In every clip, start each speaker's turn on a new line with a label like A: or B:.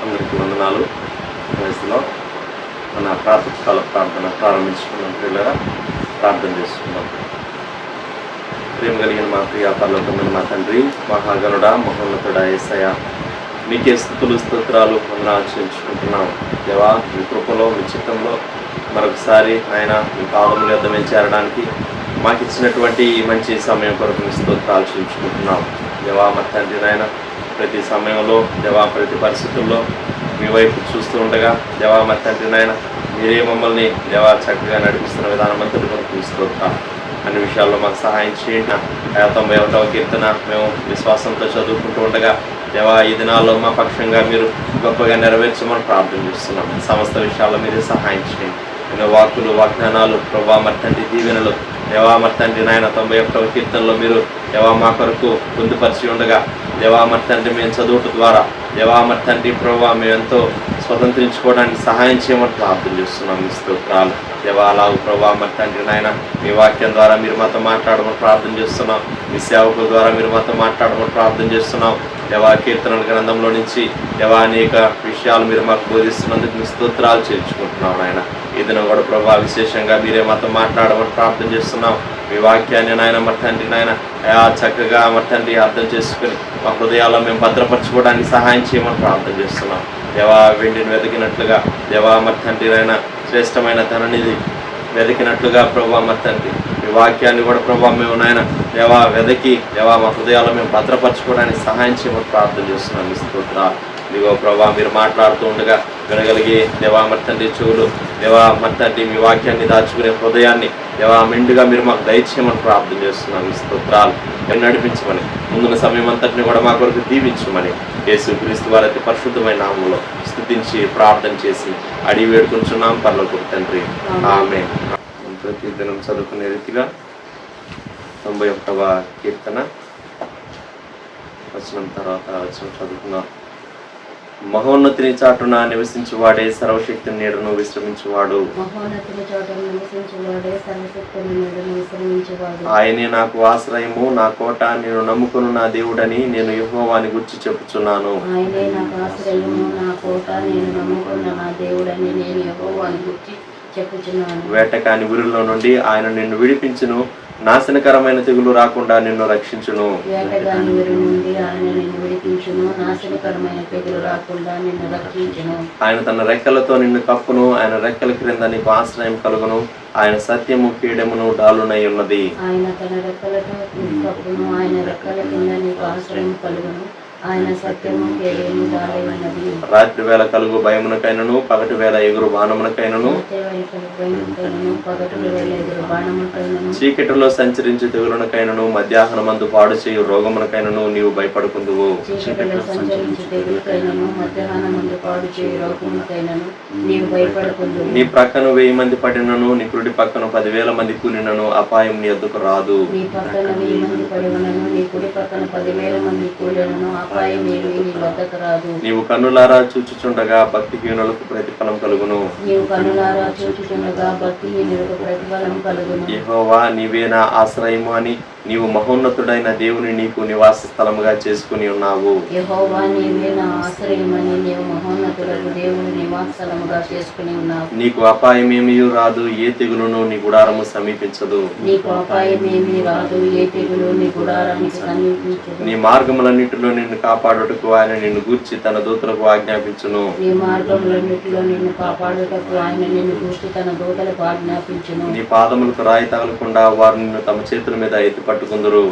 A: అందరికీ వందనాలు. వయసులో మన ప్రాతకాల ప్రార్థన ప్రారంభించుకున్నాం. పిల్లరా ప్రార్థన చేసుకున్నాం. ప్రేమ కలిగిన మా ప్రియ పరలోకమైన మా తండ్రి, మహాగణుడా, మహోన్నతుడా యేసయ్య, నీకే స్తుతులు స్తోత్రాలు వందనాలు చెల్లించుకుంటున్నాం. దేవా, మీ కృపలో మీ చిత్తంలో మరొకసారి ఆయన మీ పాదముల యొద్ద మేము చేరడానికి మాకు ఇచ్చినటువంటి ఈ మంచి సమయం కొరకు మీ స్తోత్రాలు చెల్లించుకుంటున్నాం. దేవా మా తండ్రి నాయన, ప్రతి సమయంలో దేవా ప్రతి పరిస్థితుల్లో మీ వైపు చూస్తూ ఉండగా దేవా మా తండ్రి నాయన, మీరే మమ్మల్ని దేవా చక్కగా నడిపిస్తున్న విధానం అంతటి కొరకు మీ స్తోత్రాలు. అన్ని విషయాల్లో మాకు సహాయం చేయండి. 91వ కీర్తన మేము విశ్వాసంతో చదువుకుంటూ ఉండగా దేవా ఈ దినాల్లో మా పక్షంగా మీరు గొప్పగా నెరవేర్చమని ప్రార్థన చేస్తున్నాం. సమస్త విషయాల్లో మీరే సహాయం చేయండి. ఎన్నో వాక్కులు, వాగ్దానాలు, ప్రభా మరి తండ్రి దీవెనలు దేవా మరి తండ్రి నాయన 91వ కీర్తనలో మీరు దేవా మా కొరకు పొందుపరిచి ఉండగా దేవా మరి తండ్రి మేము చదువుట ద్వారా దేవా మరి తండ్రి ప్రభా మేము ఎంతో స్వతంత్రించుకోవడానికి సహాయం చేయమని ప్రార్థన చేస్తున్నాం. మీ స్తోత్రాలు దేవా. అలాగూ ప్రభా మరి తండ్రి నాయన మీ వాక్యం ద్వారా మీరు మాతో మాట్లాడమని ప్రార్థన చేస్తున్నాం. మీ సేవకుల ద్వారా మీరు మాతో మాట్లాడమని ప్రార్థన చేస్తున్నాం. దేవా కీర్తనల గ్రంథంలో నుంచి దేవా అనేక విషయాలు మీరు మాకు బోధిస్తున్నందుకు మీ స్తోత్రాలు చేర్చుకుంటున్నాం. నాయన ఈ దినం కూడా ప్రభా విశేషంగా మీరే మాతో మాట్లాడమని ప్రార్థన చేస్తున్నాం. మీ వాక్యాన్ని నాయన మరి తండ్రి నాయన చక్కగా మరి తండ్రి అర్థం చేసుకుని మా హృదయాల్లో మేము భద్రపరచుకోవడానికి సహాయం చేయమని ప్రార్థన చేస్తున్నాం. దేవా వెండిని వెతికినట్లుగా దేవా మరి తండ్రి నాయన శ్రేష్టమైన ధననిధి వెతికినట్లుగా ప్రభా మరి తండ్రి మీ వాక్యాన్ని కూడా ప్రభా మేము నాయన దేవా వెతికి దేవా మా హృదయాల్లో మేము భద్రపరచుకోవడానికి సహాయం చేయమని ప్రార్థన చేస్తున్నాం. మీ స్తోత్రాలు. ఇదిగో ప్రభా మీరు మాట్లాడుతూ ఉండగా వినగలిగే దేవా మరి తండ్రి చెవులు దేవా మరి తండ్రి మీ వాక్యాన్ని దాచుకునే హృదయాన్ని దేవా మెండుగా మీరు మాకు దయచేయమని ప్రార్థన చేస్తున్నాం. ఈ స్తోత్రాలు నడిపించమని ముందున్న సమయం అంతటిని కూడా మా కొరకు దీవించమని యేసుక్రీస్తు వారి అతి పరిశుద్ధమైన నామములో స్తుతించి ప్రార్థన చేసి అడిగి వేడుకుంటున్నాం పరలోకపు తండ్రి. ఆమేన్. ప్రతి దినం చదువుకునే రీతిగా 91వ కీర్తన వచనం తర్వాత వచనం చదువుకున్నాం. మహోన్నతిని చాటున నివసించువాడే సర్వశక్తిని నీడను విశ్రమించువాడు. ఆయనే నాకు ఆశ్రయము, నా కోట, నేను నమ్ముకును నా దేవుడని నేను యెహోవాని గురించి చెప్పుచున్నాను. వేటకాని ఊరిలో నుండి ఆయన నిన్ను విడిపించును, నాశనకరమైన తెగులు రాకుండా నిన్ను రక్షించును. ఆయన తన రెక్కలతో నిన్ను కప్పును, ఆయన రెక్కల క్రింద నీకు ఆశ్రయం కలుగును. ఆయన సత్యము కీడెమును డాలునై ఉన్నది. రాత్రి వేళ కలుగు భయమునకైనను, పగటి వేళ ఎగురు బాణమునకైనను, చీకటిలో సంచరించు తెగులునకైనను, మధ్యాహ్నమందు పాడు చేయు రోగమునకైనను నీవు భయపడుకుందువు. నీ ప్రక్కను 1000 మంది పడినను, నీ కుడి పక్కన 10,000 మంది కూలినను అపాయం నీ ఎద్దుకు రాదు. నీవు కన్నులారా చూచుచుండగా భక్తిహీనులకు ప్రతిఫలం కలుగును. యెహోవా నీవే నా ఆశ్రయము అని నీవు మహోన్నతుడైన దేవుని నీకు నివాస స్థలముగా చేసుకుని ఉన్నావు. నీకు అపాయమేమీ రాదు, ఏ తెగులును నీ గుడారము సమీపించదు. నీ మార్గములన్నిటిలో నిన్ను కాపాడుటకు ఆయన నిన్ను గూర్చి తన దూతలకు ఆజ్ఞాపించును. నీ పాదములకు రాయి తగలకుండా వారు నిన్ను తమ చేతుల మీద ఎత్తి పట్టుకుందురు.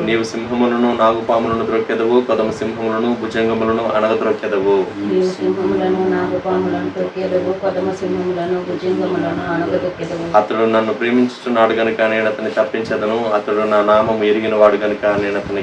A: నీవు సింహములను నాగుపాములను ద్రొక్కెదవు, కొదమ సింహములను భుజంగములను అనగద్రొక్కెదవు. అతడు నన్ను ప్రేమించుచున్నాడు గనుక నేను అతన్ని తప్పించదను, అతడు నా నామం ఎరిగిన వాడు గనుక నేను అతన్ని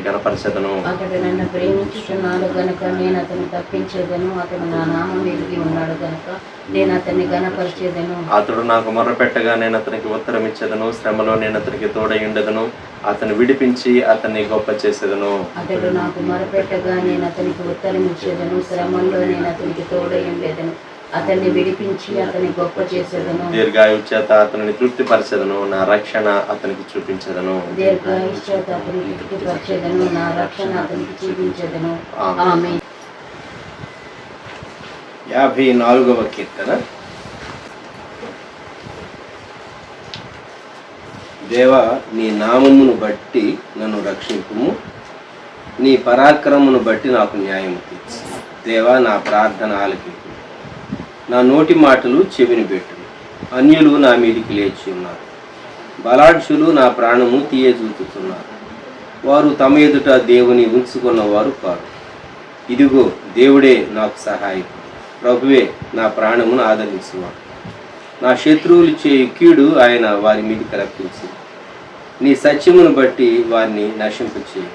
A: గణపరచెదను. అతడు నాకు మొర్రపెట్టగా నేను అతనికి ఉత్తరం ఇచ్చేదను, శ్రమలో నేను అతనికి తోడై ఉండెదను, అతను విడిపించి అతన్ని గొప్ప చేసేదను.
B: అతడు నాకు మొరపెట్టగా నేను అతనికి ఉత్తరం ఇచ్చేదను, శ్రమల్లో నేను అతనికి తోడై ఉండెదను, అతన్ని విడిపించి అతన్ని గొప్ప చేసేదను.
A: దీర్ఘాయువు చేత అతనిని తృప్తిపరచెదను, నా రక్షణ అతనికి చూపించెదను.
B: దీర్ఘాయువు చేత అతనికి తృప్తిపరచెదను, నా రక్షణ అతనికి చూపించెదను. ఆమేన్.
C: 54వ కీర్తన. దేవా, నీ నామమును బట్టి నన్ను రక్షింపుము, నీ పరాక్రమమును బట్టి నాకు న్యాయము తీర్చు. దేవా, నా ప్రార్థన ఆలకింపు, నా నోటి మాటలు చెవిని పెట్టు. అన్యులు నా మీదికి లేచి ఉన్నారు, బలాఢ్యులు నా ప్రాణము తీయజూతుతున్నారు. వారు తమ ఎదుట దేవుని ఉంచుకున్నవారు కాదు. ఇదిగో, దేవుడే నాకు సహాయకుడు, ప్రభువే నా ప్రాణమును ఆదరించువాడు. నా శత్రువులు చేయు కీడు ఆయన వారి మీదకి రప్పించింది. నీ సత్యమును బట్టి వారిని నశింపచేయు.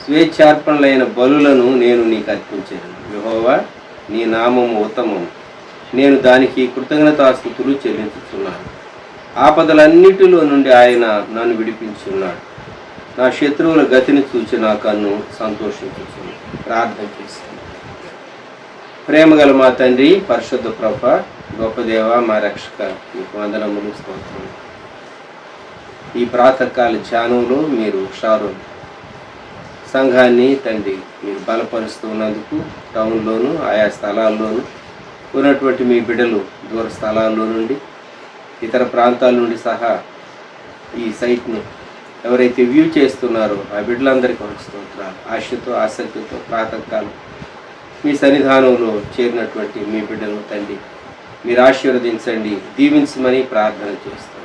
C: స్వేచ్ఛార్పణలైన బలులను నేను నీకు అర్పించాను. యెహోవా, నీ నామము ఉత్తమము, నేను దానికి కృతజ్ఞతాస్తుతులు చెల్లించుచున్నాను. ఆపదలన్నిటిలో నుండి ఆయన నన్ను విడిపించి ఉన్నాడు. నా శత్రువుల గతిని చూచి నా కన్ను సంతోషించుచున్నాను. ప్రార్థన చేస్తాను. ప్రేమగల మా తండ్రి, పరిశుద్ధ ప్రభ, గొప్ప దేవ, మా రక్షక, మీకు వందనములు, స్తోత్రం. ఈ ప్రాతకాల ధ్యానంలో మీరు షారోన్ సంఘాన్ని తండ్రి మీరు బలపరుస్తూ ఉన్నందుకు టౌన్లోను ఆయా స్థలాల్లోనూ ఉన్నటువంటి మీ బిడ్డలు దూర స్థలాల్లో నుండి ఇతర ప్రాంతాల నుండి సహా ఈ సైట్ను ఎవరైతే వ్యూ చేస్తున్నారో ఆ బిడ్డలందరికీ స్తోత్రాలు. ఆశతో ఆసక్తితో ప్రాతకాలం మీ సన్నిధానంలో చేరినటువంటి మీ బిడ్డలను తండ్రి మీరు ఆశీర్వదించండి, దీవించమని ప్రార్థన చేస్తున్నాను.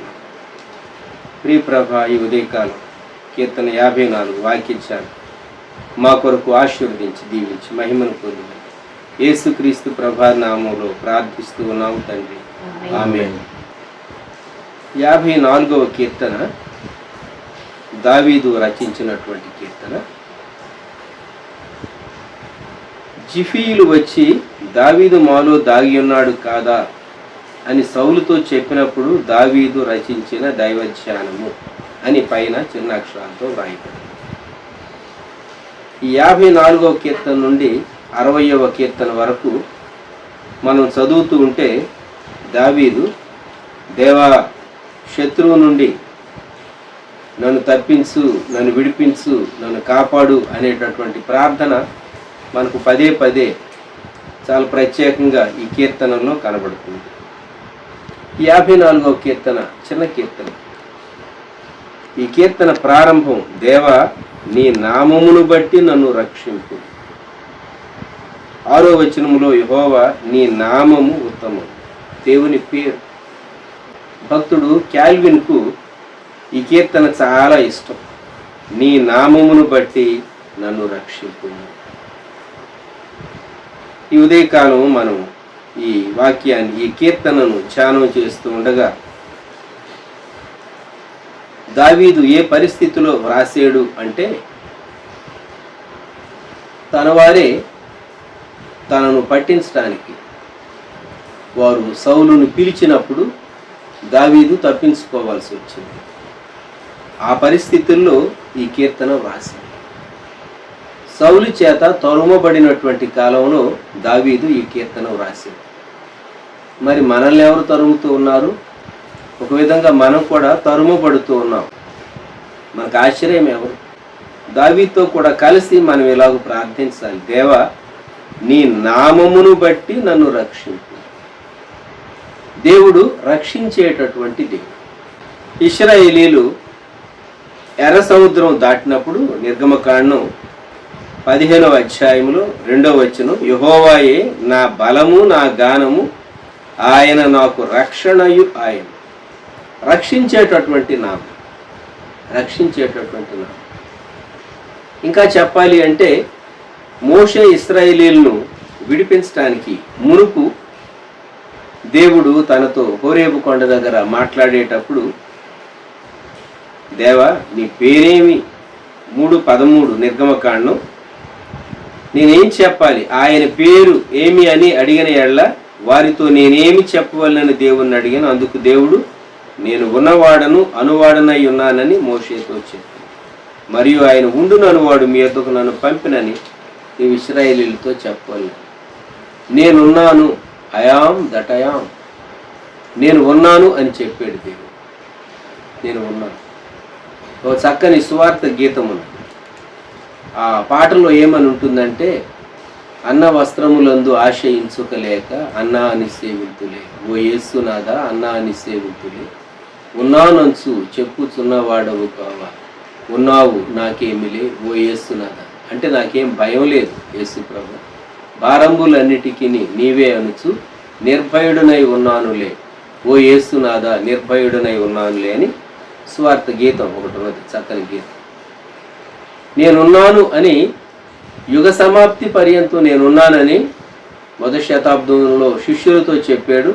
C: ప్రియ ప్రభ, ఈ ఉదయకాలం కీర్తన 54 వాక్యించాను మా కొరకు ఆశీర్వదించి దీవించి మహిమను పొందిన యేసుక్రీస్తు ప్రభా నామంలో ప్రార్థిస్తూ ఉన్నాము తండ్రి, ఆమేన్. 54వ కీర్తన దావీదు రచించినటువంటి కీర్తన. జిఫీయులు వచ్చి దావీదు మాలో దాగి ఉన్నాడు కాదా అని సౌలుతో చెప్పినప్పుడు దావీదు రచించిన దైవధ్యానము అని పైన చిన్న అక్షరాలతో వ్రాయబడింది. ఈ 54వ కీర్తన నుండి 60వ కీర్తన వరకు మనం చదువుతూ ఉంటే దావీదు, దేవా, శత్రువు నుండి నన్ను తప్పించు, నన్ను విడిపించు, నన్ను కాపాడు అనేటటువంటి ప్రార్థన మనకు పదే పదే చాలా ప్రత్యేకంగా ఈ కీర్తనలో కనబడుతుంది. 54వ కీర్తన చిన్న కీర్తన. ఈ కీర్తన ప్రారంభం, దేవా, నీ నామమును బట్టి నన్ను రక్షింపు. 6వ వచనములో, యెహోవా, నీ నామము ఉత్తమం, దేవుని పేరు. భక్తుడు క్యాల్విన్కు ఈ కీర్తన చాలా ఇష్టం. నీ నామమును బట్టి నన్ను రక్షింపు. ఈ ఉదయకాలం మనం ఈ వాక్యాన్ని, ఈ కీర్తనను ధ్యానం చేస్తూ ఉండగా దావీదు ఏ పరిస్థితిలో వ్రాసాడు అంటే, తన వారే తనను పట్టించడానికి వారు సౌలును పిలిచినప్పుడు దావీదు తప్పించుకోవాల్సి వచ్చింది. ఆ పరిస్థితుల్లో ఈ కీర్తన వ్రాసింది. సౌలు చేత తరుమబడినటువంటి కాలంలో దావీదు ఈ కీర్తన వ్రాసింది. మరి మనల్ని ఎవరు తరుముతూ ఉన్నారు? ఒక విధంగా మనం కూడా తరుమబడుతూ ఉన్నాం. మనకు ఆశ్చర్యం ఎవరు? దావీదుతో కూడా కలిసి మనం ఇలాగ ప్రార్థించాలి, దేవా, నీ నామమును బట్టి నన్ను రక్షింపు. దేవుడు రక్షించేటటువంటి దేవుడు. ఇశ్రాయేలీలు ఎర్ర సముద్రం దాటినప్పుడు నిర్గమకాండం 15వ అధ్యాయంలో 2వ వచనం, యెహోవాయే నా బలము, నా గానము, ఆయన నాకు రక్షణయు ఆయన. రక్షించేటటువంటి నామం, రక్షించేటటువంటి నామం. ఇంకా చెప్పాలి అంటే మోషే ఇశ్రాయేలీయులను విడిపించడానికి మునుపు దేవుడు తనతో హోరేబు కొండ దగ్గర మాట్లాడేటప్పుడు, దేవా, నీ పేరేమి? 3:13 నిర్గమకాండం. నేనేం చెప్పాలి? ఆయన పేరు ఏమి అని అడిగిన ఎడల వారితో నేనేమి చెప్పవలనని దేవుణ్ణి అడిగాను. అందుకు దేవుడు, నేను ఉన్నవాడను, అనువాడనై ఉన్నానని మోషేతో చెప్పాను. మరియు ఆయన ఉండుననువాడు మీ యొద్దకు నన్ను పంపినని నీవు ఇశ్రాయేలీయులతో చెప్పాలి. నేనున్నాను, ఐఆమ్ దట్ ఐఆమ్. నేను ఉన్నాను అని చెప్పాడు దేవుడు. నేను ఉన్నాను. ఓ చక్కని సువార్త గీతం ఉన్నది. ఆ పాటలో ఏమని ఉంటుందంటే, అన్న వస్త్రములందు ఆశయించుకలేక అన్నా అని సేవింతులే, ఓ యేసునాథ అన్నా అని సేవింతులే, ఉన్నానంచు చెప్పుచున్నవాడవు కావా, ఉన్నావు నాకేమిలే ఓ యేసునాథ. అంటే నాకేం భయం లేదు యేసు ప్రభు, భారంబులన్నిటికీ నీవే అనుచు నిర్భయుడనై ఉన్నానులే ఓ యేసునాథ, నిర్భయుడనై ఉన్నానులే అని స్వార్థ గీతం ఒకటి ఉన్నది, చక్కని గీతం. నేనున్నాను అని యుగ సమాప్తి పర్యంతం నేనున్నానని మొదటి శతాబ్దంలో శిష్యులతో చెప్పాడు.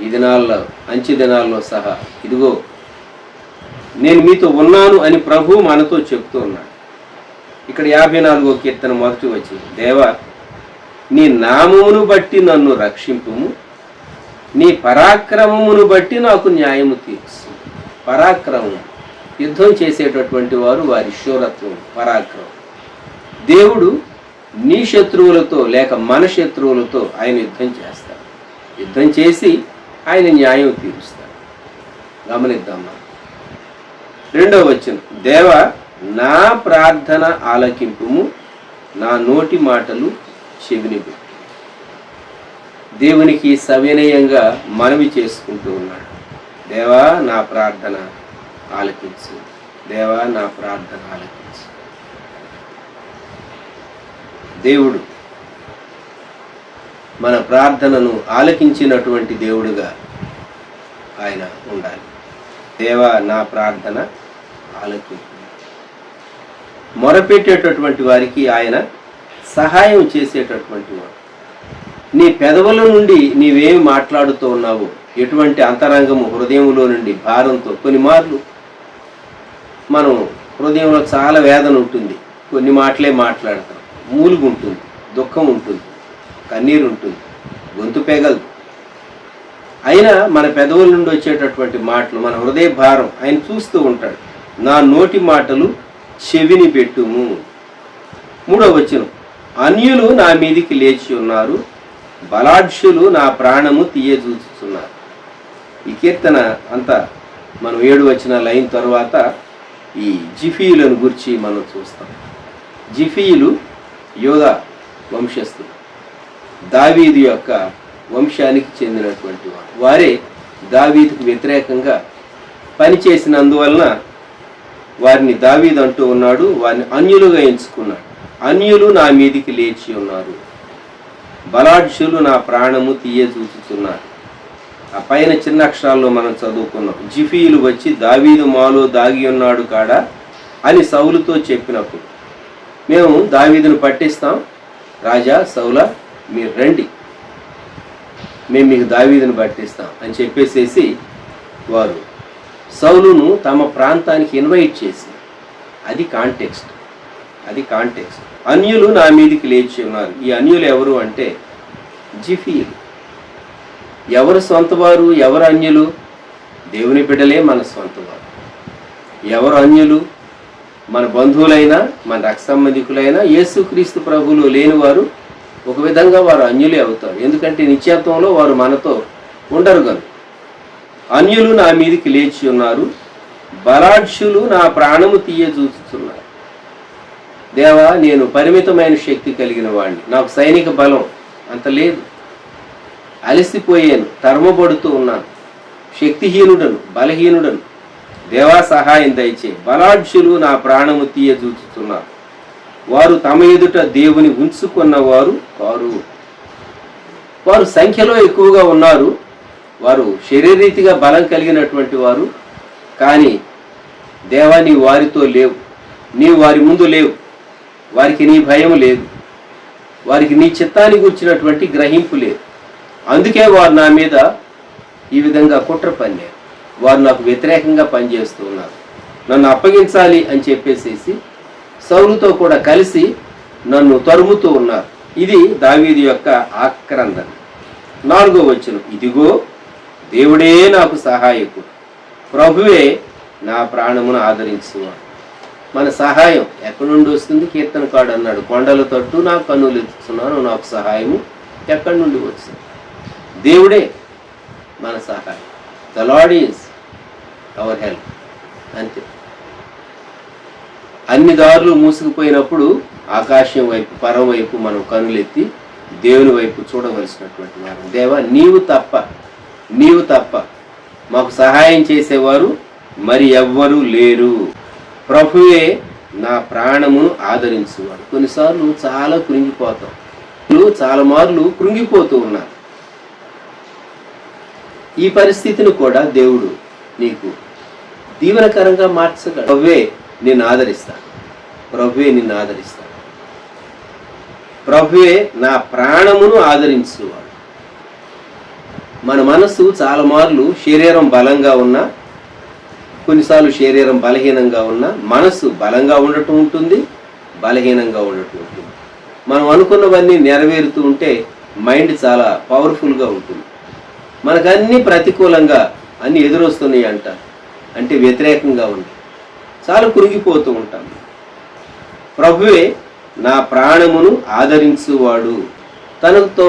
C: ఈ దినాల్లో, అంచె దినాల్లో సహా ఇదిగో నేను మీతో ఉన్నాను అని ప్రభు మనతో చెప్తూ ఉన్నాడు. ఇక్కడ 54వ కీర్తన మొదటి వచ్చింది, దేవా నీ నామమును బట్టి నన్ను రక్షింపుము, నీ పరాక్రమమును బట్టి నాకు న్యాయము తీర్చు. పరాక్రమం, యుద్ధం చేసేటటువంటి వారు, వారి శూరత్వం, పరాక్రమం. దేవుడు నీ శత్రువులతో లేక మన శత్రువులతో ఆయన యుద్ధం చేస్తాడు. యుద్ధం చేసి ఆయన న్యాయం తీరుస్తాడు. గమనిద్దాం. 2వ వచనం, దేవా నా ప్రార్థన ఆలకింపుము, నా నోటి మాటలు చెవిని పెట్టు. దేవునికి సవినయంగా మనవి చేసుకుంటూ ఉన్నాడు. దేవా నా ప్రార్థన ఆలకించు, దేవా నా ప్రార్థన ఆలకించు. దేవుడు మన ప్రార్థనను ఆలకించినటువంటి దేవుడుగా ఆయన ఉండాలి. దేవా నా ప్రార్థన ఆలకించు. మొరపెట్టేటటువంటి వారికి ఆయన సహాయం చేసేటటువంటి వాడు. నీ పెదవుల నుండి నీవేమి మాట్లాడుతూ ఉన్నావో, ఎటువంటి అంతరంగము హృదయంలో నుండి భారంతో, కొన్ని మార్లు మనం హృదయంలో చాలా వేదన ఉంటుంది, కొన్ని మాటలే మాట్లాడతాం, మూలుగు ఉంటుంది, దుఃఖం ఉంటుంది, కన్నీరు ఉంటుంది, గొంతు పెగలదు. అయినా మన పెదవుల నుండి వచ్చేటటువంటి మాటలు, మన హృదయ భారం ఆయన చూస్తూ ఉంటాడు. నా నోటి మాటలు చెవిని పెట్టుము. 3వ వచనం, అన్యులు నా మీదికి లేచి ఉన్నారు, బలాఢ్యులు నా ప్రాణము తీయజూచుతున్నారు. ఈ కీర్తన అంతా మనం 7 వచనాలు అయిన తర్వాత ఈ జిఫీయులను గురించి మనం చూస్తాం. జిఫీయులు యోధా వంశస్థులు, దావీదు యొక్క వంశానికి చెందినటువంటి వారు. వారే దావీదుకు వ్యతిరేకంగా పనిచేసినందువలన వారిని దావీదు అంటూ ఉన్నాడు, వారిని అన్యులుగా ఎంచుకున్నాడు. అన్యులు నా మీదికి లేచి ఉన్నారు, బలాఢ్యులు నా ప్రాణము తీయజూచుతున్నారు. ఆ పైన చిన్న అక్షరాల్లో మనం చదువుకున్నాం, జిఫీయులు వచ్చి దావీదు మాలో దాగి ఉన్నాడు కాడా అని సౌలుతో చెప్పినప్పుడు, మేము దావీదును పట్టిస్తాం, రాజా సౌలా మీరు రండి, మేము మీకు దావీదును పట్టిస్తాం అని చెప్పేసేసి వారు సౌలును తమ ప్రాంతానికి ఇన్వైట్ చేసి, అది కాంటెక్స్ట్. అన్యులు నా మీదికి లేచి ఉన్నారు. ఈ అన్యులు ఎవరు అంటే జిఫీయులు. ఎవరు సొంతవారు, ఎవరు అన్యులు? దేవుని బిడ్డలే మన సొంతవారు. ఎవరు అన్యులు? మన బంధువులైనా, మన రక్త సంబంధికులైనా, యేసుక్రీస్తు ప్రభువులు లేనివారు ఒక విధంగా వారు అన్యులే అవుతారు. ఎందుకంటే నిత్యత్వంలో వారు మనతో ఉండరు కనుక. అన్యులు నా మీదికి లేచి ఉన్నారు, బలాఢ్యులు నా ప్రాణము తీయజూచుతున్నారు. దేవా నేను పరిమితమైన శక్తి కలిగిన వాడిని, నాకు సైనిక బలం అంత లేదు, అలసిపోయాను, తరమబడుతూ ఉన్నాను, శక్తిహీనుడను, బలహీనుడను, దేవా సహాయం దయచే. బలాఢ్యులు నా ప్రాణము తీయజూచుతున్నారు, వారు తమ ఎదుట దేవుని ఉంచుకున్నవారు కారు. వారు సంఖ్యలో ఎక్కువగా ఉన్నారు, వారు శరీరీతిగా బలం కలిగినటువంటి వారు, కానీ దేవా నీ వారితో లేవు, నీవు వారి ముందు లేవు, వారికి నీ భయం లేదు, వారికి నీ చిత్తాన్ని గుర్చినటువంటి గ్రహింపు లేదు. అందుకే వారు నా మీద ఈ విధంగా కుట్ర పన్నారు, వారు నాకు వ్యతిరేకంగా పనిచేస్తూ ఉన్నారు, నన్ను అప్పగించాలి అని చెప్పేసేసి సౌలుతో కూడా కలిసి నన్ను తరుముతూ ఉన్నారు. ఇది దావీదు యొక్క ఆక్రందన. 4వ వచనం, ఇదిగో దేవుడే నాకు సహాయకుడు, ప్రభువే నా ప్రాణమును ఆదరించువాడు. మన సహాయం ఎక్కడి నుండి వస్తుంది? కీర్తనకాడు అన్నాడు, కొండల తట్టు నా కన్నులు ఎత్తుతున్నాను, నాకు సహాయము ఎక్కడి నుండి వస్తుంది? దేవుడే మన సహాయం. The lord is our help. అంతే. అన్ని దారులు మూసుకుపోయినప్పుడు ఆకాశం వైపు, పరం వైపు మనం కనులెత్తి దేవుని వైపు చూడవలసినటువంటి వారు. దేవా, నీవు తప్ప మాకు సహాయం చేసేవారు మరి ఎవ్వరూ లేరు. ప్రభువే నా ప్రాణమును ఆదరించువాడు. కొన్నిసార్లు చాలా కృంగిపోతాం, చాలా మార్లు కృంగిపోతూ ఉన్నారు. ఈ పరిస్థితిని కూడా దేవుడు నీకు దీవెనకరంగా మార్చగలడు. ప్రభువే నిన్ను ఆదరిస్తాడు. ప్రభువే నా ప్రాణమును ఆదరించువాడు. మన మనసు చాలా మార్లు శరీరం బలంగా ఉన్నా, కొన్నిసార్లు శరీరం బలహీనంగా ఉన్నా, మనసు బలంగా ఉండటం ఉంటుంది, బలహీనంగా ఉండటం ఉంటుంది. మనం అనుకున్నవన్నీ నెరవేరుతూ ఉంటే మైండ్ చాలా పవర్ఫుల్గా ఉంటుంది. మనకన్నీ ప్రతికూలంగా అన్నీ ఎదురొస్తున్నాయి అంటే వ్యతిరేకంగా ఉంది, చాలా కృంగిపోతూ ఉంటాం. ప్రభువే నా ప్రాణమును ఆదరించువాడు. తనతో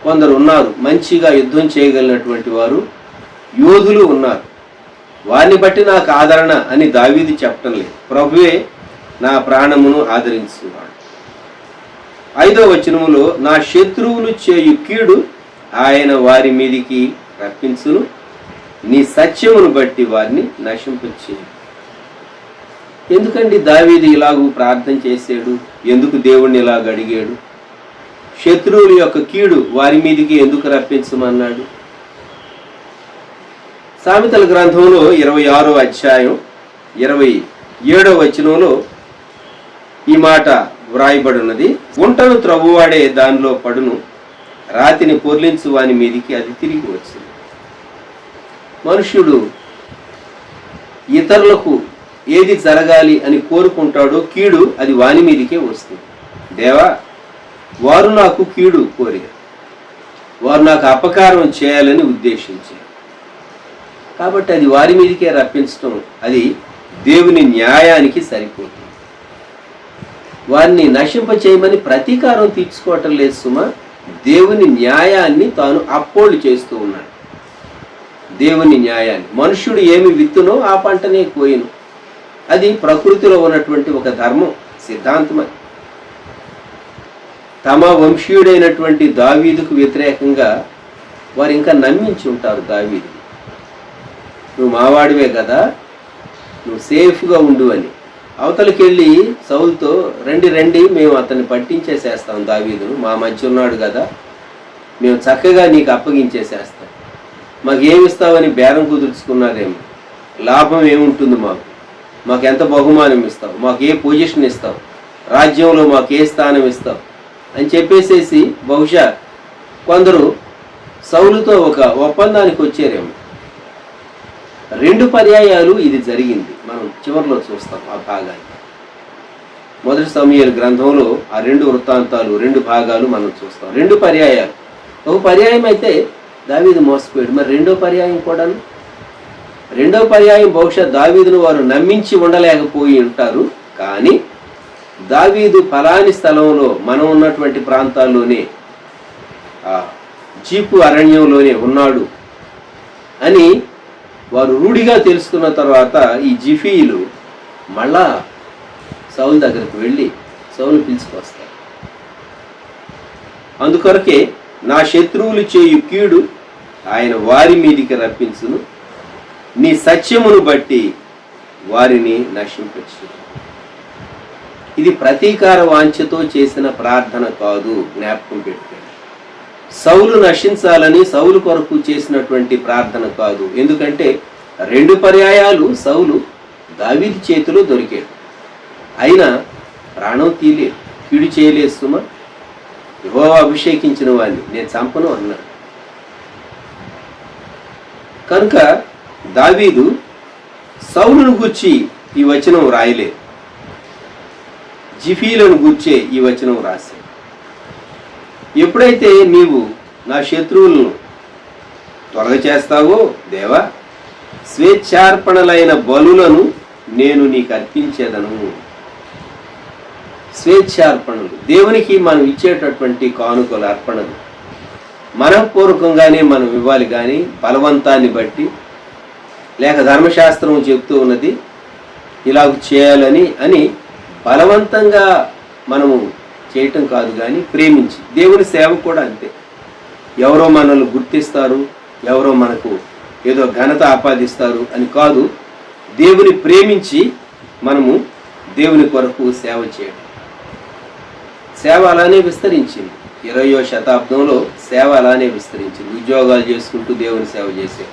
C: కొందరు ఉన్నారు, మంచిగా యుద్ధం చేయగలిగినటువంటి వారు, యోధులు ఉన్నారు. వారిని బట్టి నాకు ఆదరణ అని దావీదు చెప్పటం లేదు. ప్రభువే నా ప్రాణమును ఆదరించువాడు. 5వ వచనములో నా శత్రువులు చేయు కీడు ఆయన వారి మీదికి రప్పించును, నీ సత్యమును బట్టి వారిని నశింపచేయు. ఎందుకండి దావీదు ఇలాగూ ప్రార్థన చేశాడు? ఎందుకు దేవుణ్ణి ఇలాగ అడిగాడు? శత్రువుల యొక్క కీడు వారి మీదికి ఎందుకు రప్పించమన్నాడు? సామెతల గ్రంథంలో 26వ అధ్యాయం 27వ వచనంలో ఈ మాట వ్రాయబడి ఉన్నది. గుంటను త్రవ్వువాడే దానిలో పడును, రాతిని పొర్లించు వాని మీదికి అది తిరిగి వచ్చింది. మనుష్యుడు ఇతరులకు ఏది జరగాలి అని కోరుకుంటాడో కీడు అది వాని మీదికే వస్తుంది. దేవా, వారు నాకు కీడు కోరారు, వారు నాకు అపకారం చేయాలని ఉద్దేశించారు, కాబట్టి అది వారి మీదకే రప్పించడం అది దేవుని న్యాయానికి సరిపోతుంది. వారిని నశింప చేయమని ప్రతీకారం తీర్చుకోవటం లేదు సుమా, దేవుని న్యాయాన్ని తాను అప్పోళ్ళు చేస్తూ ఉన్నాడు. దేవుని న్యాయాన్ని, మనుష్యుడు ఏమి విత్తునో ఆ పంటనే కోయను. అది ప్రకృతిలో ఉన్నటువంటి ఒక ధర్మం, సిద్ధాంతం. తమ వంశీయుడైనటువంటి దావీదుకు వ్యతిరేకంగా వారు ఇంకా నమ్మించి ఉంటారు దావీదు. నువ్వు మావాడివే కదా, నువ్వు సేఫ్గా ఉండు అని. అవతలకి వెళ్ళి సౌలుతో రండి మేము అతన్ని పట్టించేసేస్తాం దావీదును, మా మధ్య ఉన్నాడు కదా, మేము చక్కగా నీకు అప్పగించేసేస్తాం, మాకేమిస్తావని బేరం కుదుర్చుకున్నారేమో, లాభం ఏముంటుంది, మాకు ఎంత బహుమానం ఇస్తావు, మాకు ఏ పొజిషన్ ఇస్తావు, రాజ్యంలో మాకు ఏ స్థానం ఇస్తావు అని చెప్పేసేసి బహుశా కొందరు సౌలుతో ఒక ఒప్పందానికి వచ్చారేమో. 2 పర్యాయాలు ఇది జరిగింది. మనం చివరిలో చూస్తాం ఆ భాగాన్ని. 1 సమూయేలు గ్రంథంలో ఆ 2 వృత్తాంతాలు 2 భాగాలు మనం చూస్తాం. 2 పర్యాయాలు. ఒక పర్యాయం అయితే దావీదు మోసపోయాడు, మరి 2వ పర్యాయం కూడాను. 2వ పర్యాయం బహుశా దావీదును వారు నమ్మించి ఉండలేకపోయి ఉంటారు. కానీ దావీదు ఫలాని స్థలంలో, మనం ఉన్నటువంటి ప్రాంతాల్లోనే, జీపు అరణ్యంలోనే ఉన్నాడు అని వారు రూఢిగా తెలుసుకున్న తర్వాత ఈ జిఫీలు మళ్ళా సౌలు దగ్గరకు వెళ్ళి సౌలు పిలుచుకొస్తారు. అందుకొరకే నా శత్రువులు చేయు కీడు ఆయన వారి మీదికి రప్పించును, నీ సత్యమును బట్టి వారిని నశింపచ్చు. ఇది ప్రతీకార వాంఛతో చేసిన ప్రార్థన కాదు, జ్ఞాపకం పెట్టుకోండి. సౌలు నశించాలని సౌలు కొరకు చేసినటువంటి ప్రార్థన కాదు. ఎందుకంటే 2 పర్యాయాలు సౌలు దావీదు చేతిలో దొరికాడు, అయినా ప్రాణం తీయలేదు, కీడు చేయలేదు సుమా. యెహోవా అభిషేకించిన వాడిని నేను చంపను అన్నాడు. కనుక దావీదు సౌలును గూర్చి ఈ వచనం రాయలేదు, జిఫీలను గూర్చే ఈ వచనం రాశాడు. ఎప్పుడైతే నీవు నా శత్రువులను త్వరగ చేస్తావో దేవా, స్వేచ్ఛార్పణలైన బలులను నేను నీకు అర్పించేదను. స్వేచ్ఛార్పణలు దేవునికి మనం ఇచ్చేటటువంటి కానుకలు, అర్పణలు. మనఃపూర్వకంగానే మనం ఇవ్వాలి, కానీ బలవంతాన్ని బట్టి లేక ధర్మశాస్త్రం చెప్తూ ఉన్నది ఇలాగ చేయాలని అని బలవంతంగా మనము చేయటం కాదు, కానీ ప్రేమించి. దేవుని సేవ కూడా అంతే. ఎవరో మనల్ని గుర్తిస్తారు, ఎవరో మనకు ఏదో ఘనత ఆపాదిస్తారు అని కాదు, దేవుని ప్రేమించి మనము దేవుని కొరకు సేవ చేయడం. సేవ అలానే విస్తరించింది. 20వ శతాబ్దంలో సేవ అలానే విస్తరించింది. ఉద్యోగాలు చేసుకుంటూ దేవుని సేవ చేశారు.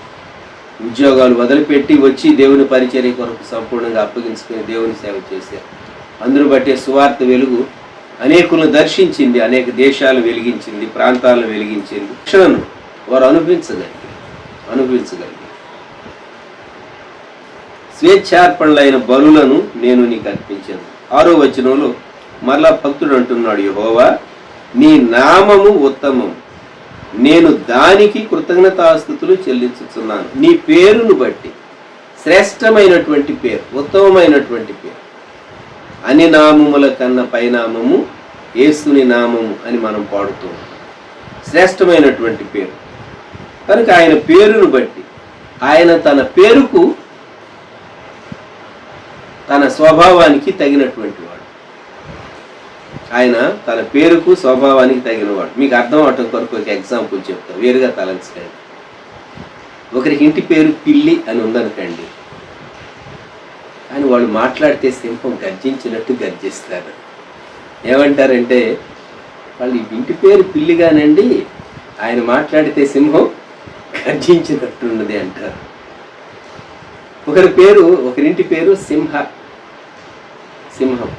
C: ఉద్యోగాలు వదిలిపెట్టి వచ్చి దేవుని పరిచర్య కొరకు సంపూర్ణంగా అప్పగించుకొని దేవుని సేవ చేశారు. అందును బట్టే సువార్త వెలుగు అనేకులను దర్శించింది, అనేక దేశాలు వెలిగించింది, ప్రాంతాలను వెలిగించింది. రక్షణను వారు అనుభవించగలిగారు. స్వేచ్ఛార్పణలైన బలులను నేను నీకు అర్పించాను. 6వ వచనంలో మరలా భక్తుడు అంటున్నాడు, యెహోవా నీ నామము ఉత్తమం, నేను దానికి కృతజ్ఞతాస్తుతులు చెల్లించుతున్నాను. నీ పేరును బట్టి, శ్రేష్టమైనటువంటి పేరు, ఉత్తమమైనటువంటి పేరు, అన్ని నామముల కన్నా పైనామము యేసుని నామము అని మనం పాడుతూ ఉంటాం. శ్రేష్టమైనటువంటి పేరు కనుక ఆయన పేరును బట్టి, ఆయన తన పేరుకు, తన స్వభావానికి తగినటువంటి వాడు. ఆయన తన పేరుకు స్వభావానికి తగినవాడు. మీకు అర్థం అవటం కొరకు ఒక ఎగ్జాంపుల్ చెప్తా, వేరుగా తలంచకండి. ఒకరికి ఇంటి పేరు పిల్లి అని ఉందనుకండి, కానీ వాళ్ళు మాట్లాడితే సింహం గర్జించినట్టు గర్జిస్తారు. ఏమంటారంటే, వాళ్ళు ఇంటి పేరు పిల్లిగానండి, ఆయన మాట్లాడితే సింహం గర్జించినట్టున్నది అంటారు. ఒకరింటి పేరు సింహం,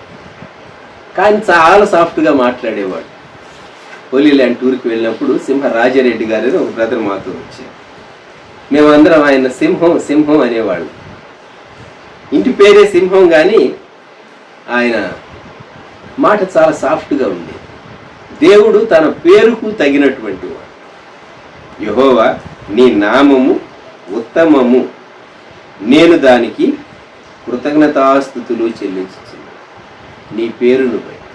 C: కానీ చాలా సాఫ్ట్గా మాట్లాడేవాడు. హోలీ ల్యాండ్ టూర్కి వెళ్ళినప్పుడు సింహరాజారెడ్డి గారు ఒక బ్రదర్ మాతో వచ్చారు. మేమందరం ఆయన సింహం అనేవాళ్ళు. ఇంటి పేరే సింహం, కానీ ఆయన మాట చాలా సాఫ్ట్గా ఉంది. దేవుడు తన పేరుకు తగినటువంటి వాడు. యెహోవా నీ నామము ఉత్తమము, నేను దానికి కృతజ్ఞతాస్తుతులు చెల్లించుతున్నాను. నీ పేరును బట్టి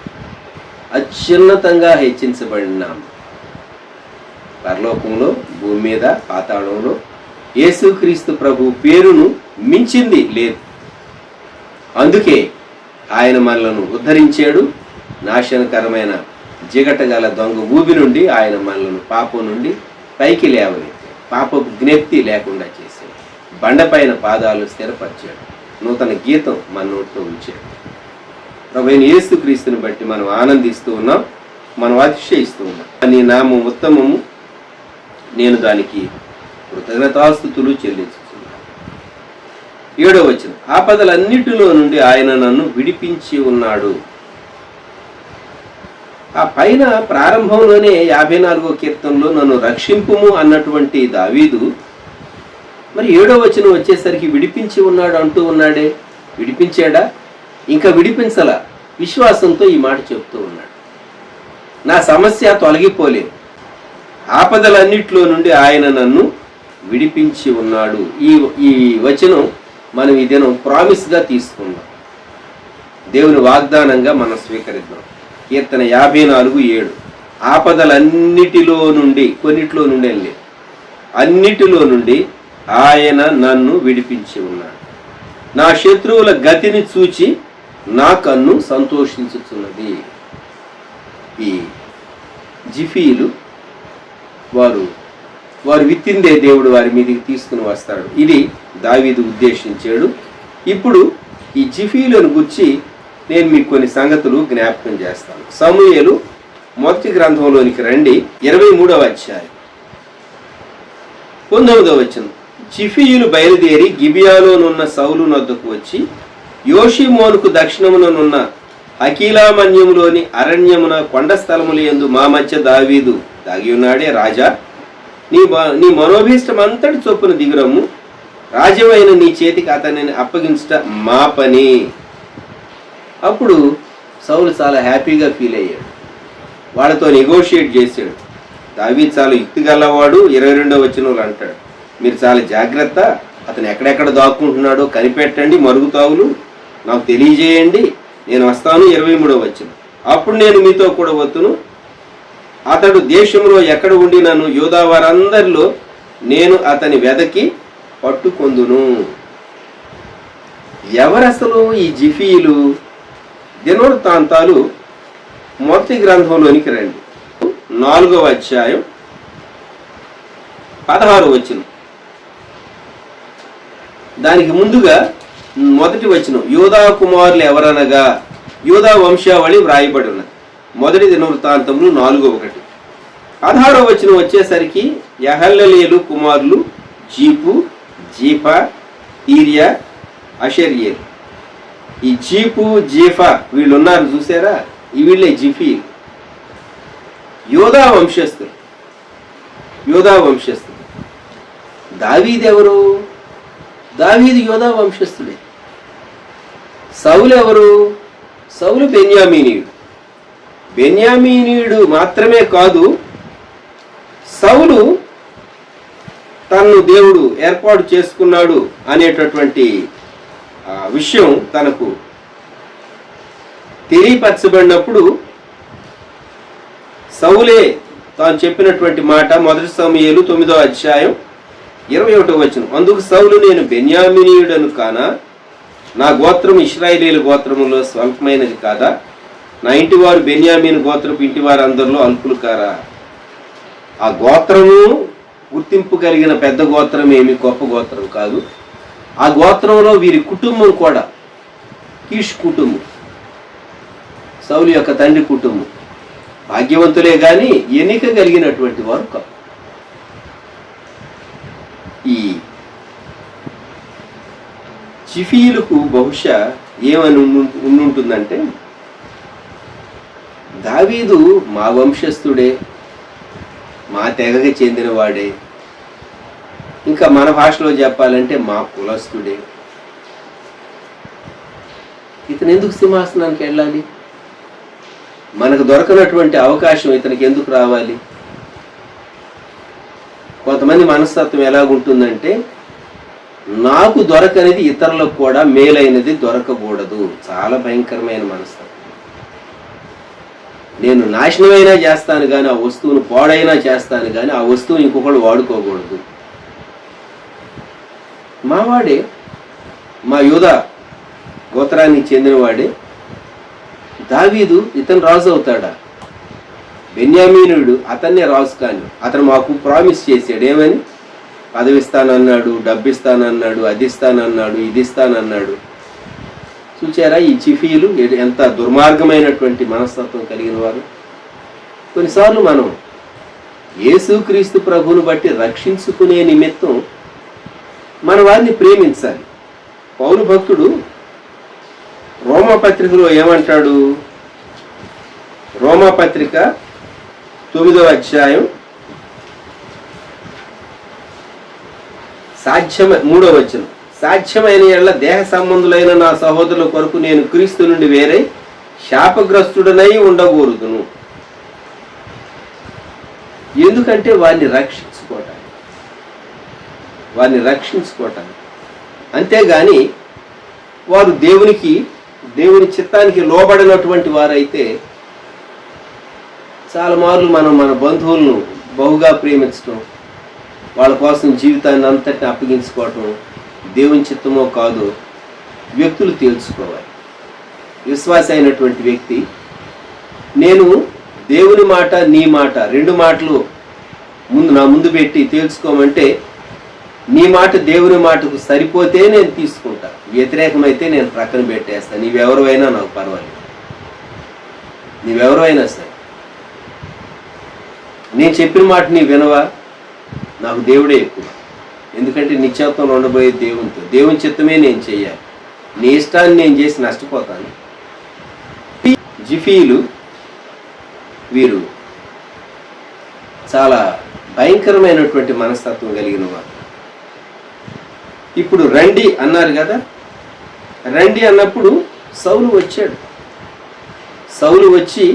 C: అత్యున్నతంగా హెచ్చించబడిన నామం. పరలోకంలో, భూమి మీద, పాతాళంలో యేసుక్రీస్తు ప్రభు పేరును మించింది లేదు. అందుకే ఆయన మనలను ఉద్ధరించాడు. నాశనకరమైన జిగటగల దొంగ ఊబి నుండి ఆయన మనలను పాపం నుండి పైకి లేవనెత్తాడు. పాపపు జ్ఞప్తి లేకుండా చేశాడు. బండపైన పాదాలు స్థిరపరిచాడు. నూతన గీతం మన నోట్లో ఉంచాడు. ప్రభువైన యేసుక్రీస్తుని బట్టి మనం ఆనందిస్తూ ఉన్నాం, మనం అతిశయిస్తూ ఉన్నాం. నీ నామం ఉత్తమము, నేను దానికి కృతజ్ఞతాస్తుతులు చెల్లించుతున్నాను. 7వ వచనం, ఆపదలన్నిటిలో నుండి ఆయన నన్ను విడిపించి ఉన్నాడు. ఆ పైన ప్రారంభంలోనే 54వ కీర్తనలో నన్ను రక్షింపుము అన్నటువంటి దావీదు, మరి 7వ వచనం వచ్చేసరికి విడిపించి ఉన్నాడు అంటూ ఉన్నాడే. విడిపించాడా? ఇంకా విడిపించలా. విశ్వాసంతో ఈ మాట చెప్తూ ఉన్నాడు. నా సమస్య తొలగిపోలేదు, ఆపదలన్నిట్లో నుండి ఆయన నన్ను విడిపించి ఉన్నాడు. ఈ వచనం మనం ఈ దినం ప్రామిస్గా తీసుకుందాం, దేవుని వాగ్దానంగా మనం స్వీకరిద్దాం. కీర్తన 54:7, ఆపదలన్నిటిలో నుండి, కొన్నిట్లో నుండి లేదు, అన్నిటిలో నుండి ఆయన నన్ను విడిపించి ఉన్నాడు. నా శత్రువుల గతిని చూచి నా కన్ను సంతోషించుతున్నది. ఈ జిఫీలు వారు విత్తిందే దేవుడు వారి మీదకి తీసుకుని వస్తాడు. ఇది దావీదు ఉద్దేశించాడు. ఇప్పుడు ఈ జిఫీలను గురించి నేను మీకు కొన్ని సంగతులు జ్ఞాపకం చేస్తాను. సమూయేలు మొదటి గ్రంథంలోనికి రండి, 23వ అధ్యాయం 19వ వచనం. జిఫీయులు బయలుదేరి గిబియాలోనున్న సౌలు నొద్దకు వచ్చి, యోషిమోనుకు దక్షిణముననున్న అకీలామన్యములోని అరణ్యమున కొండ స్థలముల యందు మా మధ్య దావీదు దాగి ఉన్నాడే. రాజా, నీ మనోభీష్టం అంతటి చొప్పున దిగురము, రాజ్యమైన నీ చేతికి అతనిని అప్పగించుట మా పని. అప్పుడు సౌలు చాలా హ్యాపీగా ఫీల్ అయ్యాడు. వాళ్ళతో నెగోషియేట్ చేశాడు. దావీదు చాలా యుక్తి గలవాడు. 22వ వచనంలో అంటాడు, మీరు చాలా జాగ్రత్త, అతను ఎక్కడెక్కడ దాక్కుంటున్నాడో కనిపెట్టండి, మరుగుతావులు నాకు తెలియజేయండి, నేను వస్తాను. 23వ వచనం, అప్పుడు నేను మీతో కూడా వత్తును, అతడు దేశంలో ఎక్కడ ఉండినను యూదా వారందరిలో నేను అతని వెదకి పట్టుకొందును. ఎవరసలు ఈ జిఫీలు? దినవృత్తాంతాలు మొదటి గ్రంథంలోనికి రండి, 4వ అధ్యాయం 16వ వచనం. దానికి ముందుగా మొదటి వచనం, యూదా కుమారులు ఎవరనగా, యూదా వంశావళి వ్రాయబడి ఉన్నది. మొదటి దినవృత్తాంతములు 4:1. 16వ వచనం వచ్చేసరికి యహల్లెలు కుమారులు జీపు, జీఫా, ఈరియా, అషర్యేలు. ఈ జీపు, జీఫా వీళ్ళు ఉన్నారు చూసారా, వీళ్ళే జిఫీ. యోధా వంశస్థులు. దావీదు ఎవరు? దావీదు యోధా వంశస్థుడే. సౌలు ఎవరు? సౌలు బెన్యామీనీయుడు. బెన్యామీనీయుడు మాత్రమే కాదు, సౌలు తన్ను దేవుడు ఏర్పాటు చేసుకున్నాడు అనేటటువంటి విషయం తనకు తెలియపరచబడినప్పుడు సౌలే తాను చెప్పినటువంటి మాట మొదటి సమూయేలు 9వ అధ్యాయం 21వ వచనం. అందుకు సౌలు, నేను బెన్యామీనీయుడను కానా? నా గోత్రం ఇశ్రాయేలీయుల గోత్రములో స్వల్పమైనది కాదా? నా ఇంటి వారు బెన్యామీను గోత్రపు ఇంటి వారు అందరిలో అల్పులు కారా? ఆ గోత్రము గుర్తింపు కలిగిన పెద్ద గోత్రం ఏమి గొప్ప గోత్రం కాదు. ఆ గోత్రంలో వీరి కుటుంబం కూడా కీష్ కుటుంబం, సౌలు యొక్క తండ్రి కుటుంబం. భాగ్యవంతులే గాని ఎన్నిక కలిగినటువంటి వారు కాదు. ఈ జిఫీలకు బహుశా ఏమని ఉండుంటుందంటే, దావీదు మా వంశస్థుడే, మా తెగకి చెందినవాడే, ఇంకా మన భాషలో చెప్పాలంటే మా కులస్థుడే. ఇతను ఎందుకు సింహాసనానికి వెళ్ళాలి? మనకు దొరకనటువంటి అవకాశం ఇతనికి ఎందుకు రావాలి? కొంతమంది మనస్తత్వం ఎలాగుంటుందంటే, నాకు దొరకనిది ఇతరులకు కూడా మేలైనది దొరకకూడదు. చాలా భయంకరమైన మనస్తత్వం. నేను నాశనమైనా చేస్తాను కానీ ఆ వస్తువును పాడైనా చేస్తాను కానీ ఆ వస్తువుని ఇంకొకళ్ళు వాడుకోకూడదు. మావాడే, మా యూదా గోత్రానికి చెందినవాడే దావీదు. ఇతను రాజు అవుతాడా? బెన్యామీనుడు అతన్నే రాజు కాని. అతను మాకు ప్రామిస్ చేశాడు. ఏమని? పదవిస్తానన్నాడు, డబ్బిస్తానన్నాడు, అది ఇస్తానన్నాడు, ఇది ఇస్తానన్నాడు. చూచారా ఈ జిఫీలు ఎంత దుర్మార్గమైనటువంటి మనస్తత్వం కలిగిన వారు? కొన్నిసార్లు మనం యేసుక్రీస్తు ప్రభువును బట్టి రక్షించుకునే నిమిత్తం మన వారిని ప్రేమించాలి. పౌలు భక్తుడు రోమాపత్రికలో ఏమంటాడు? రోమాపత్రిక 9వ అధ్యాయం 3వ వచనం. సాధ్యమైన ఎడల దేహ సంబంధులైన నా సహోదరుల కొరకు నేను క్రీస్తు నుండి వేరే శాపగ్రస్తుడనై ఉండకూడదును. ఎందుకంటే వారిని రక్షించుకోవటానికి. అంతేగాని వారు దేవుని చిత్తానికి లోబడినటువంటి వారైతే, చాలా మార్లు మనం మన బంధువులను బహుగా ప్రేమించడం, వాళ్ళ కోసం జీవితాన్ని అంతటిని అప్పగించుకోవటం దేవుని చిత్తమో కాదో వ్యక్తులు తేల్చుకోవాలి. విశ్వాసి అయినటువంటి వ్యక్తి, నేను దేవుని మాట నీ మాట 2 మాటలు నా ముందు పెట్టి తేల్చుకోమంటే, నీ మాట దేవుని మాటకు సరిపోతే నేను తీసుకుంటా, వ్యతిరేకమైతే నేను ప్రక్కన పెట్టేస్తాను. నీవెవరైనా నాకు పర్వాలేదు, నీవెవరైనా సరే. నేను చెప్పిన మాట నీ వినవా? నాకు దేవుడే ఎక్కువ. ఎందుకంటే నిత్యత్వంలో ఉండబోయే దేవునితో, దేవుని చిత్తమే నేను చెయ్యాలి. నీ ఇష్టాన్ని నేను చేసి నష్టపోతాను. జిఫీలు వీరు చాలా భయంకరమైనటువంటి మనస్తత్వం కలిగిన వారు. ఇప్పుడు రండి అన్నారు కదా, రండి అన్నప్పుడు సౌలు వచ్చాడు. సౌలు వచ్చి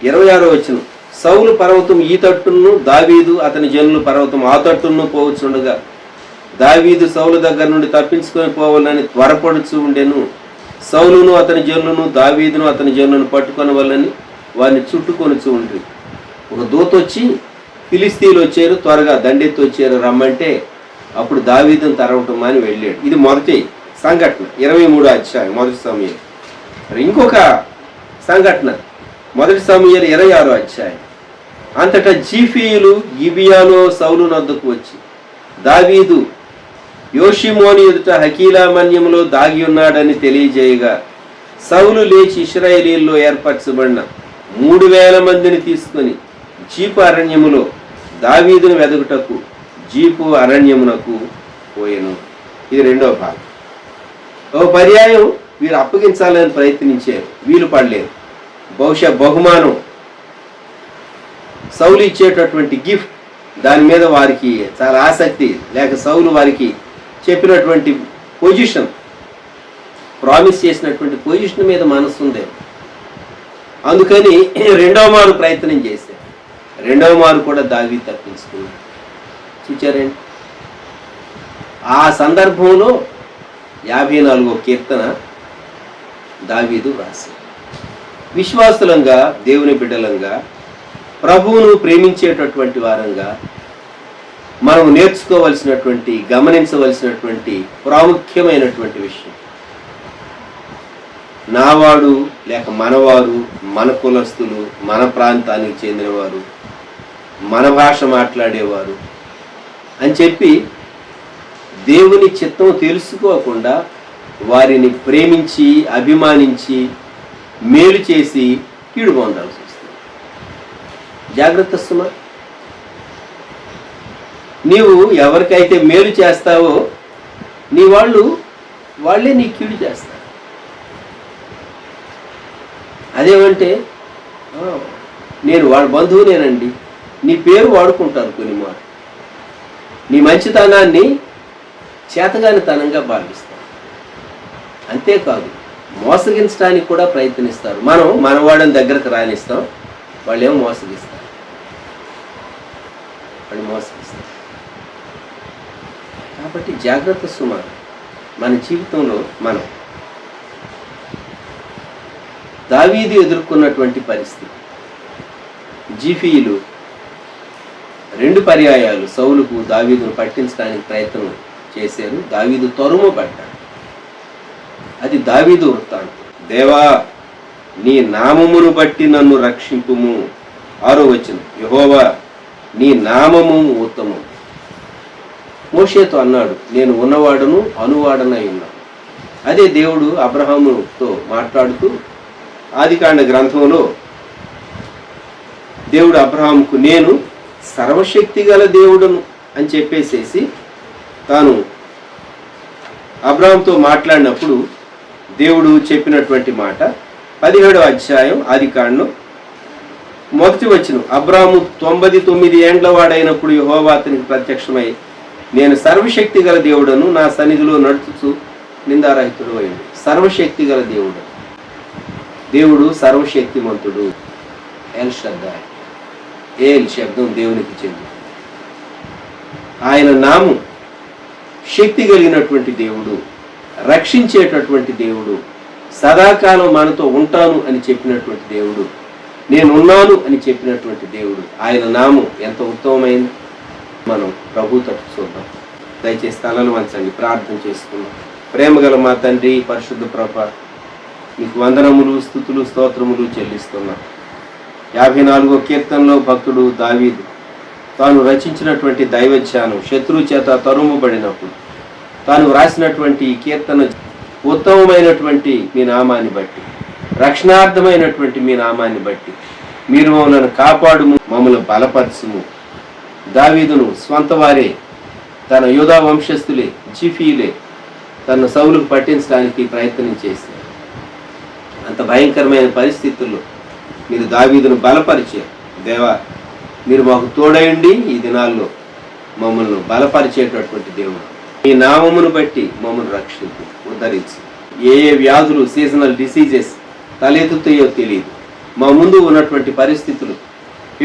C: 26వ వచనం, సౌలు పర్వతం ఈ తట్టును, దావీదు అతని జనులు పర్వతం ఆ తట్టును పోవచ్చుండగా దావీదు సౌలు దగ్గర నుండి తప్పించుకొని పోవాలని త్వరపడుచు ఉండెను. సౌలును అతని జనులను దావీదును అతని జనులను పట్టుకొని వాళ్ళని వారిని చుట్టుకొనిచూ ఉండ్రి. ఒక దూత వచ్చి ఫిలిస్తీన్లు వచ్చారు, త్వరగా దండెత్తి వచ్చారు రమ్మంటే అప్పుడు దావీదును తరవటం అని వెళ్ళాడు. ఇది మొదటి సంఘటన 23వ అధ్యాయం మొదటి సమూయేలు. మరి ఇంకొక సంఘటన మొదటి సమూయేలు 26వ అధ్యాయం. అంతటా జీఫీయులు గిబియాలో సౌలు నద్దకు వచ్చి దావీదు యోషిమోని ఎదుట హకీలా మన్యంలో దాగి ఉన్నాడని తెలియజేయగా సౌలు లేచి ఇశ్రాయేలీల్లో ఏర్పరచబడిన 3000 మందిని తీసుకొని జీపు అరణ్యములో దావీదును వెదకుటకు జీపు అరణ్యమునకు పోయెను. ఇది రెండవ భాగం. ఓ పర్యాయం వీరు అప్పగించాలని ప్రయత్నించారు, వీలు పడలేదు. బహుశా బహుమానం సౌలు ఇచ్చేటటువంటి గిఫ్ట్ దాని మీద వారికి చాలా ఆసక్తి లేక సౌలు వారికి చెప్పినటువంటి పొజిషన్, ప్రామిస్ చేసినటువంటి పొజిషన్ మీద మనసు ఉంది. అందుకని రెండవ మారు ప్రయత్నం చేశారు. రెండవ మారు కూడా దావీదు తప్పించుకున్నాడు. చూచారండి. ఆ సందర్భంలో 54వ కీర్తన దావీదు రాశాడు. విశ్వాసులంగా, దేవుని బిడ్డలంగా, ప్రభువును ప్రేమించేటటువంటి వారంగా మనం నేర్చుకోవలసినటువంటి, గమనించవలసినటువంటి ప్రాముఖ్యమైనటువంటి విషయం, నావాడు లేక మనవారు, మన కులస్తులు, మన ప్రాంతానికి చెందినవారు, మన భాష మాట్లాడేవారు అని చెప్పి దేవుని చిత్తం తెలుసుకోకుండా వారిని ప్రేమించి, అభిమానించి, మేలు చేసి కీడు పొందాల్సి వస్తుంది. జాగ్రత్త సుమ. నీవు ఎవరికైతే మేలు చేస్తావో నీ వాళ్ళే నీ కీడు చేస్తారు. అదేమంటే నేను వాళ్ళ బంధువునేనండి, నీ పేరు వాడుకుంటారు కొన్ని మాట, నీ మంచితనాన్ని చేతగానితనంగా భావిస్తారు. అంతేకాదు మోసగించడానికి కూడా ప్రయత్నిస్తారు. మనం మనవాళ్ళని దగ్గరకు రానిస్తాం, వాళ్ళేమో మోసగిస్తారు. వాళ్ళు మోసగిస్తారు. కాబట్టి జాగ్రత్త సుమ. మన జీవితంలో మనం దావీదు ఎదుర్కొన్నటువంటి పరిస్థితి, జీఫీయులు 2 పర్యాయాలు సౌలుకు దావీదును పట్టించడానికి ప్రయత్నం చేశారు. దావీదు తరుముబడ్డాడు. అది దావీదు వృత్తాంతం. దేవా నీ నామమును బట్టి నన్ను రక్షింపుము. 6వ వచనం, యెహోవా నీ నామము ఉత్తమం. మోషేతో అన్నాడు, నేను ఉన్నవాడను అనువాడనై ఉన్నాను. అదే దేవుడు అబ్రహాముతో మాట్లాడుతూ ఆదికాండ గ్రంథంలో దేవుడు అబ్రహాముకు నేను సర్వశక్తి గల దేవుడును అని చెప్పేసేసి తాను అబ్రహాముతో మాట్లాడినప్పుడు దేవుడు చెప్పినటువంటి మాట 17వ అధ్యాయం ఆదికాండం మొదటి వచనం, అబ్రాహాము 99 ఏండ్ల వాడైనప్పుడు యెహోవా అతనికి ప్రత్యక్షమై నేను సర్వశక్తి గల దేవుడను, నా సన్నిధిలో నడుచుచు నిందారహితుడు అయ్యాడు. సర్వశక్తి గల దేవుడు, దేవుడు సర్వశక్తిమంతుడు. ఎల్ షద్దాయ్, ఏల్ శబ్దం దేవునికి చెంది. ఆయన నామం శక్తి కలిగినటువంటి దేవుడు, రక్షించేటటువంటి దేవుడు, సదాకాలం మనతో ఉంటాను అని చెప్పినటువంటి దేవుడు, నేను ఉన్నాను అని చెప్పినటువంటి దేవుడు. ఆయన నామం ఎంత ఉత్తమమైంది. మనం ప్రభు తట్టు చూద్దాం. దయచేసి తలలు వంచండి, ప్రార్థన చేసుకుందాం. ప్రేమగల మా తండ్రి, పరిశుద్ధ ప్రభ, మీకు వందనములు, స్తుతులు, స్తోత్రములు చెల్లిస్తున్నాం. 54వ కీర్తనలో భక్తుడు దావీదు తాను రచించినటువంటి దైవధ్యానం శత్రువు చేత తరుముబడినప్పుడు తాను వ్రాసినటువంటి ఈ కీర్తన ఉత్తమమైనటువంటి మీ నామాన్ని బట్టి, రక్షణార్థమైనటువంటి మీ నామాన్ని బట్టి మీరు మమ్మల్ని కాపాడుము, మమ్మల్ని బలపరచుము. దావీదును స్వంత వారే, తన యూదా వంశస్థులే, జీఫీలే తన సౌలుకు పట్టించడానికి ప్రయత్నం చేశారు. అంత భయంకరమైన పరిస్థితుల్లో మీరు దావీదును బలపరిచారు. దేవా, మీరు మాకు తోడయండి. ఈ దినాల్లో మమ్మల్ని బలపరిచేటటువంటి దేవుడు, మీ నామమును బట్టి మమ్మల్ని రక్షించు, ఉద్ధరించు. ఏ ఏ వ్యాధులు, సీజనల్ డిసీజెస్ తలెత్తుతాయో తెలియదు. మా ముందు ఉన్నటువంటి పరిస్థితులు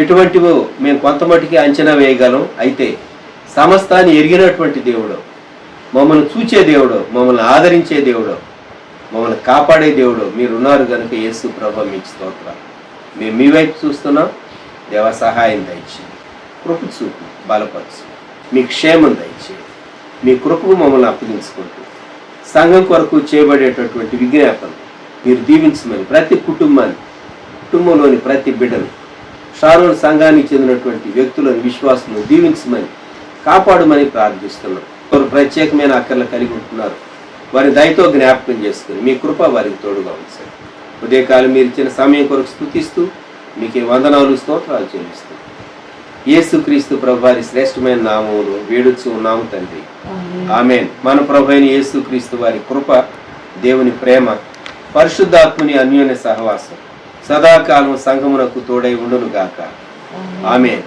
C: ఎటువంటివో మేము కొంతమటికి అంచనా వేయగలం. అయితే సమస్తాన్ని ఎరిగినటువంటి దేవుడు, మమ్మల్ని చూచే దేవుడు, మమ్మల్ని ఆదరించే దేవుడు, మమ్మల్ని కాపాడే దేవుడు మీరున్నారు కనుక యేసు ప్రభు మీకు స్తోత్రాలు. మేము మీ వైపు చూస్తున్నాం. దేవ సహాయం దయచేయండి, కృప చూపు బలపరచు, మీ క్షేమం దయచేయండి. మీ కృపకు మమ్మల్ని అప్పగించుకుంటూ సంఘం కొరకు చేయబడేటటువంటి విజ్ఞాపన మీరు దీవించమని ప్రతి కుటుంబంలోని ప్రతి బిడ్డను, షారోన్ సంఘానికి చెందినటువంటి వ్యక్తులను, విశ్వాసులను దీవించమని కాపాడమని ప్రార్థిస్తున్నాం. వారు ప్రత్యేకమైన అక్కర్లు కలిగి ఉంటున్నారు, వారి దయతో జ్ఞాపకం చేసుకుని మీ కృప వారికి తోడుగా ఉంచండి. ఉదయకాలం మీరు ఇచ్చిన సమయం కొరకు స్తుతిస్తూ మీకే వందనాలు స్తోత్రాలు చెల్లిస్తూ యేసుక్రీస్తు ప్రభు వారి శ్రేష్టమైన నామములో వేడుచు ఉన్నాము తండ్రి, ఆమేన్. మన ప్రభు అయిన యేసుక్రీస్తు వారి కృప, దేవుని ప్రేమ, పరిశుద్ధాత్ముని అన్యోన్య సహవాసం సదాకాలం సంఘమునకు తోడై ఉండును గాక. ఆమేన్.